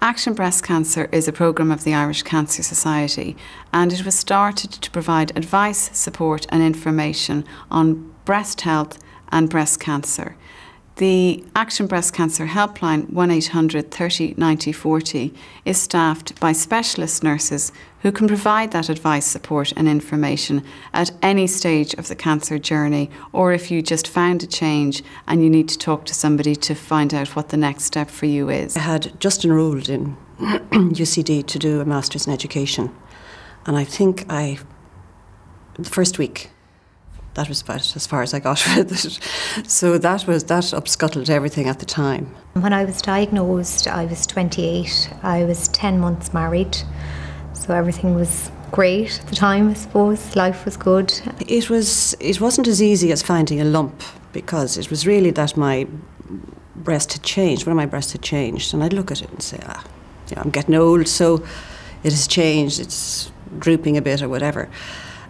Action Breast Cancer is a programme of the Irish Cancer Society, and it was started to provide advice, support and information on breast health and breast cancer. The Action Breast Cancer Helpline 1800 30 90 40 is staffed by specialist nurses who can provide that advice, support and information at any stage of the cancer journey, or if you just found a change and you need to talk to somebody to find out what the next step for you is. I had just enrolled in UCD to do a Master's in Education, and I think the first week, that was about as far as I got with it. So that upscuttled everything at the time. When I was diagnosed, I was 28. I was 10 months married, so everything was great at the time, I suppose. Life was good. It wasn't as easy as finding a lump, because it was really that my breast had changed. One of my breasts had changed, and I'd look at it and say, I'm getting old, so it has changed. It's drooping a bit or whatever.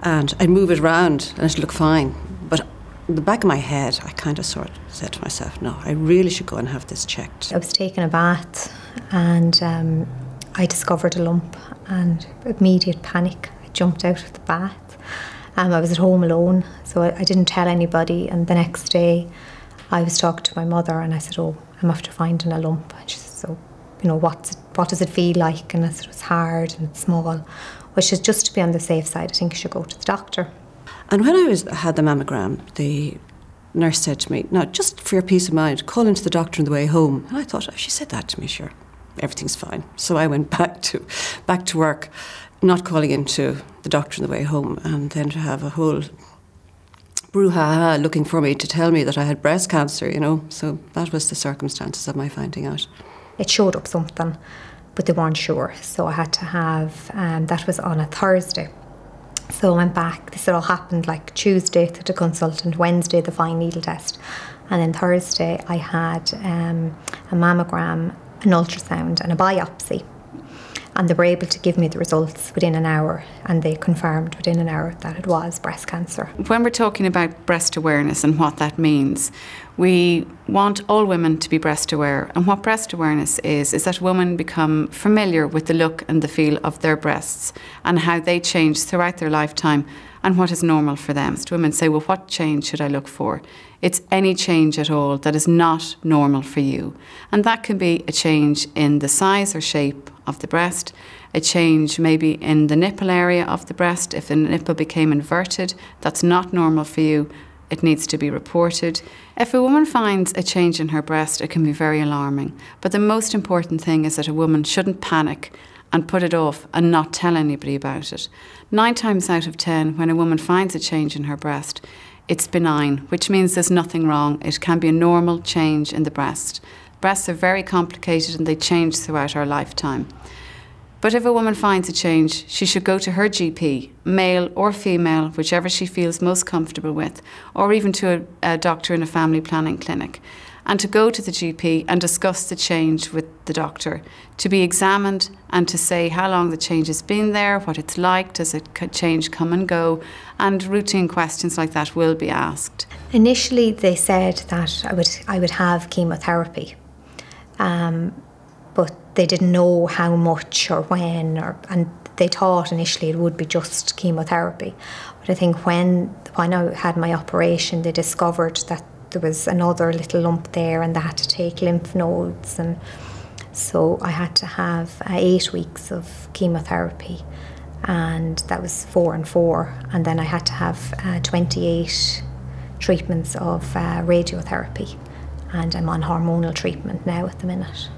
And I'd move it around and it'd look fine. But in the back of my head, I kind of sort of said to myself, no, I really should go and have this checked. I was taking a bath and I discovered a lump, and immediate panic. I jumped out of the bath. I was at home alone, so I didn't tell anybody. And the next day, I was talking to my mother and I said, I'm after finding a lump. And she said, what does it feel like? And I said, it's hard and it's small. Which is just to be on the safe side, I think you should go to the doctor. And when I had the mammogram, the nurse said to me, now, just for your peace of mind, call into the doctor on the way home. And I thought, she said that to me, sure, everything's fine. So I went back to work, not calling into the doctor on the way home, and then to have a whole brouhaha looking for me to tell me that I had breast cancer, So that was the circumstances of my finding out. It showed up something, but they weren't sure. So I had to have, that was on a Thursday. So I went back, this all happened like Tuesday to the consultant, Wednesday the fine needle test. And then Thursday I had a mammogram, an ultrasound and a biopsy. And they were able to give me the results within an hour, and they confirmed within an hour that it was breast cancer. When we're talking about breast awareness and what that means, we want all women to be breast aware. And what breast awareness is that women become familiar with the look and the feel of their breasts and how they change throughout their lifetime and what is normal for them. So women say, well, what change should I look for? It's any change at all that is not normal for you. And that can be a change in the size or shape of the breast, a change maybe in the nipple area of the breast. If the nipple became inverted, that's not normal for you. It needs to be reported. If a woman finds a change in her breast, it can be very alarming. But the most important thing is that a woman shouldn't panic and put it off and not tell anybody about it. 9 times out of 10, when a woman finds a change in her breast, it's benign, which means there's nothing wrong. It can be a normal change in the breast. Breasts are very complicated and they change throughout our lifetime. But if a woman finds a change, she should go to her GP, male or female, whichever she feels most comfortable with, or even to a doctor in a family planning clinic, and to go to the GP and discuss the change with the doctor, to be examined and to say how long the change has been there, what it's like, does it change come and go, and routine questions like that will be asked. Initially they said that I would have chemotherapy, but they didn't know how much or when, and they thought initially it would be just chemotherapy. But I think when I had my operation, they discovered that there was another little lump there and they had to take lymph nodes, and so I had to have 8 weeks of chemotherapy, and that was 4 and 4, and then I had to have 28 treatments of radiotherapy, and I'm on hormonal treatment now at the minute.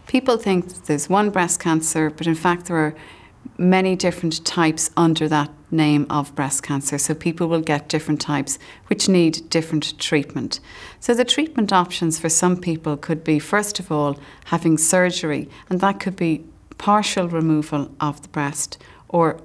People think there's one breast cancer, but in fact there are many different types under that name of breast cancer. So people will get different types which need different treatment. So the treatment options for some people could be, first of all, having surgery, and that could be partial removal of the breast or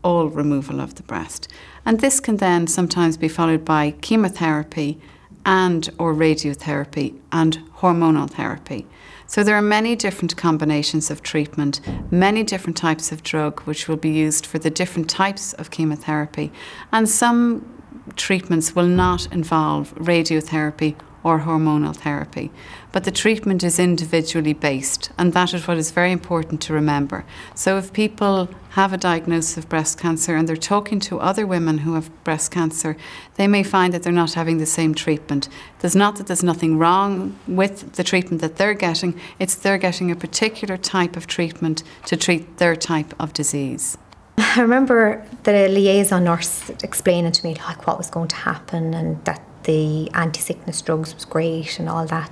all removal of the breast. And this can then sometimes be followed by chemotherapy and or radiotherapy and hormonal therapy. So there are many different combinations of treatment, many different types of drug which will be used for the different types of chemotherapy, and some treatments will not involve radiotherapy or hormonal therapy. But the treatment is individually based, and that is what is very important to remember. So if people have a diagnosis of breast cancer and they're talking to other women who have breast cancer, they may find that they're not having the same treatment. There's not that there's nothing wrong with the treatment that they're getting, it's they're getting a particular type of treatment to treat their type of disease. I remember the liaison nurse explaining to me like what was going to happen and that the anti-sickness drugs was great and all that.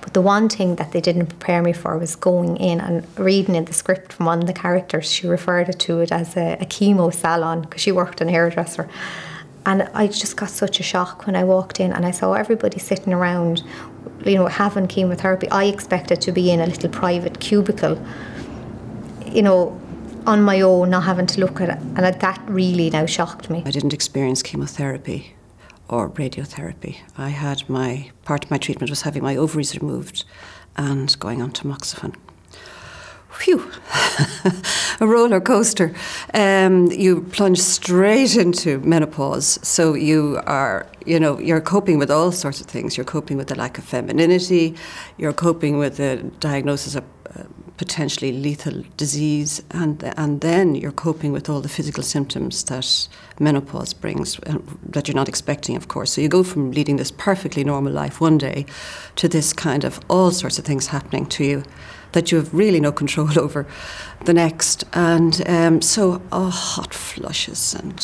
But the one thing that they didn't prepare me for was going in and reading in the script from one of the characters. She referred to it as a chemo salon because she worked in a hairdresser. And I just got such a shock when I walked in and I saw everybody sitting around, you know, having chemotherapy. I expected to be in a little private cubicle, you know, on my own, not having to look at it. And that really now shocked me. I didn't experience chemotherapy or radiotherapy. I had part of my treatment was having my ovaries removed and going on tamoxifen. Phew, a roller coaster. You plunge straight into menopause. So you are, you know, you're coping with all sorts of things. You're coping with the lack of femininity. You're coping with the diagnosis of potentially lethal disease, and then you're coping with all the physical symptoms that menopause brings, that you're not expecting, of course. So you go from leading this perfectly normal life one day to this kind of all sorts of things happening to you that you have really no control over the next. And so hot flushes and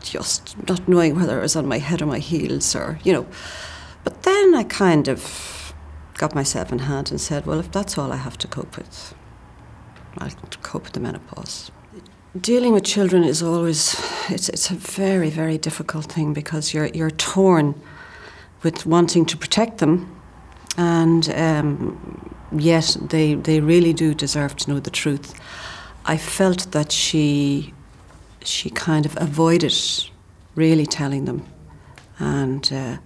just not knowing whether I was on my head or my heels, or, you know. But then I kind of got myself in hand and said, well, if that's all I have to cope with, I'll cope with the menopause. Dealing with children is always, it's a very, very difficult thing because you're torn with wanting to protect them, and yet they really do deserve to know the truth. I felt that she kind of avoided really telling them, and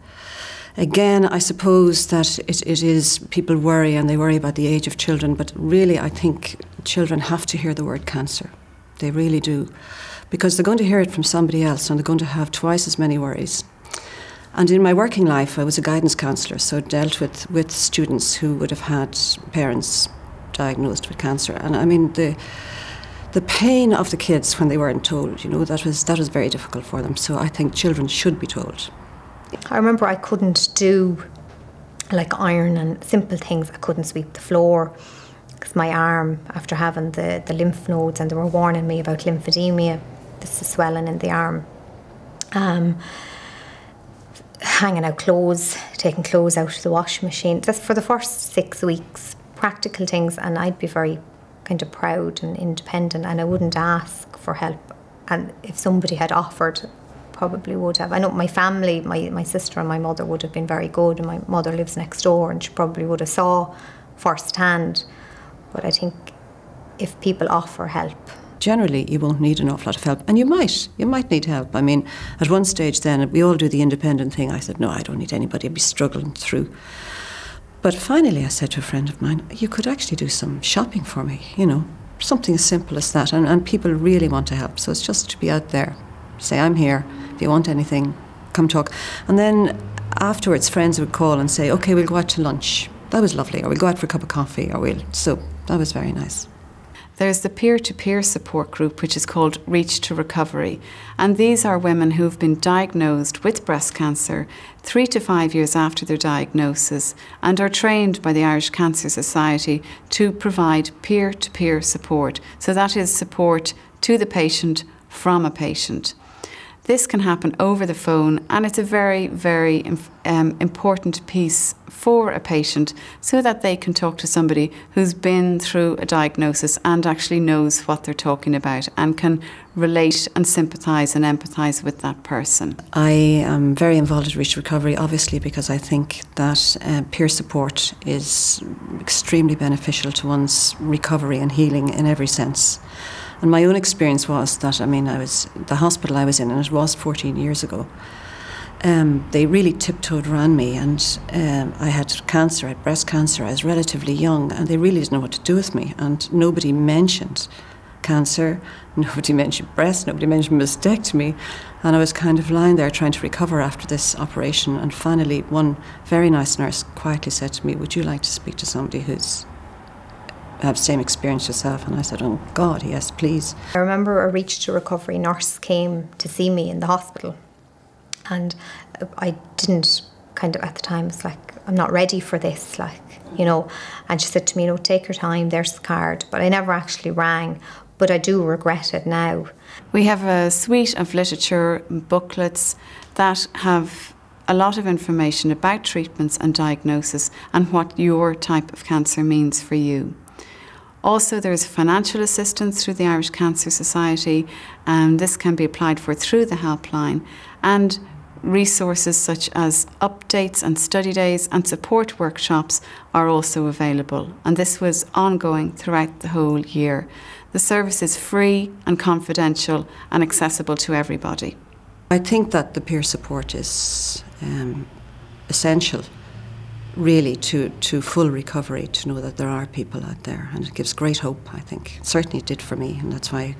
again, I suppose that it is, people worry and they worry about the age of children, but really I think children have to hear the word cancer. They really do. Because they're going to hear it from somebody else and they're going to have twice as many worries. And in my working life, I was a guidance counsellor, so dealt with students who would have had parents diagnosed with cancer. And I mean, the pain of the kids when they weren't told, you know, that was very difficult for them. So I think children should be told. I remember I couldn't do like iron and simple things. I couldn't sweep the floor because my arm, after having the lymph nodes, and they were warning me about lymphedema, this is swelling in the arm. Hanging out clothes, taking clothes out of the washing machine. That's for the first 6 weeks, practical things, and I'd be very kind of proud and independent, and I wouldn't ask for help. And if somebody had offered, probably would have. I know my family, my sister and my mother would have been very good, and my mother lives next door and she probably would have saw firsthand. But I think if people offer help, generally you won't need an awful lot of help, and you might need help. I mean, at one stage then we all do the independent thing. I said, no, I don't need anybody, I'd be struggling through. But finally I said to a friend of mine, you could actually do some shopping for me, you know, something as simple as that, and people really want to help. So it's just to be out there, say, I'm here, if you want anything, come talk. And then afterwards friends would call and say, okay, we'll go out to lunch. That was lovely. Or we'll go out for a cup of coffee, so that was very nice. There's the peer-to-peer support group, which is called Reach to Recovery. And these are women who've been diagnosed with breast cancer 3 to 5 years after their diagnosis and are trained by the Irish Cancer Society to provide peer-to-peer support. So that is support to the patient from a patient. This can happen over the phone, and it's a very, very important piece for a patient so that they can talk to somebody who's been through a diagnosis and actually knows what they're talking about and can relate and sympathise and empathise with that person. I am very involved in Reach to Recovery, obviously, because I think that peer support is extremely beneficial to one's recovery and healing in every sense. And my own experience was that, I mean, the hospital I was in, and it was 14 years ago, they really tiptoed around me, and I had cancer, I had breast cancer, I was relatively young, and they really didn't know what to do with me, and nobody mentioned cancer, nobody mentioned breast, nobody mentioned mastectomy, and I was kind of lying there trying to recover after this operation, and finally one very nice nurse quietly said to me, would you like to speak to somebody who's had the same experience yourself? And I said, oh God, yes, please. I remember a Reach to Recovery nurse came to see me in the hospital, and I didn't kind of at the time, it's like, I'm not ready for this, like, you know, and she said to me, you know, take your time, there's the card, but I never actually rang, but I do regret it now. We have a suite of literature, booklets that have a lot of information about treatments and diagnosis and what your type of cancer means for you. Also, there is financial assistance through the Irish Cancer Society, and this can be applied for through the helpline, and resources such as updates and study days and support workshops are also available, and this was ongoing throughout the whole year. The service is free and confidential and accessible to everybody. I think that the peer support is essential really to full recovery, to know that there are people out there, and it gives great hope, I think. Certainly it did for me, and that's why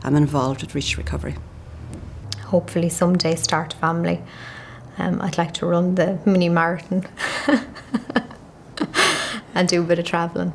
I'm involved with Reach Recovery. Hopefully someday start a family. I'd like to run the mini marathon and do a bit of travelling.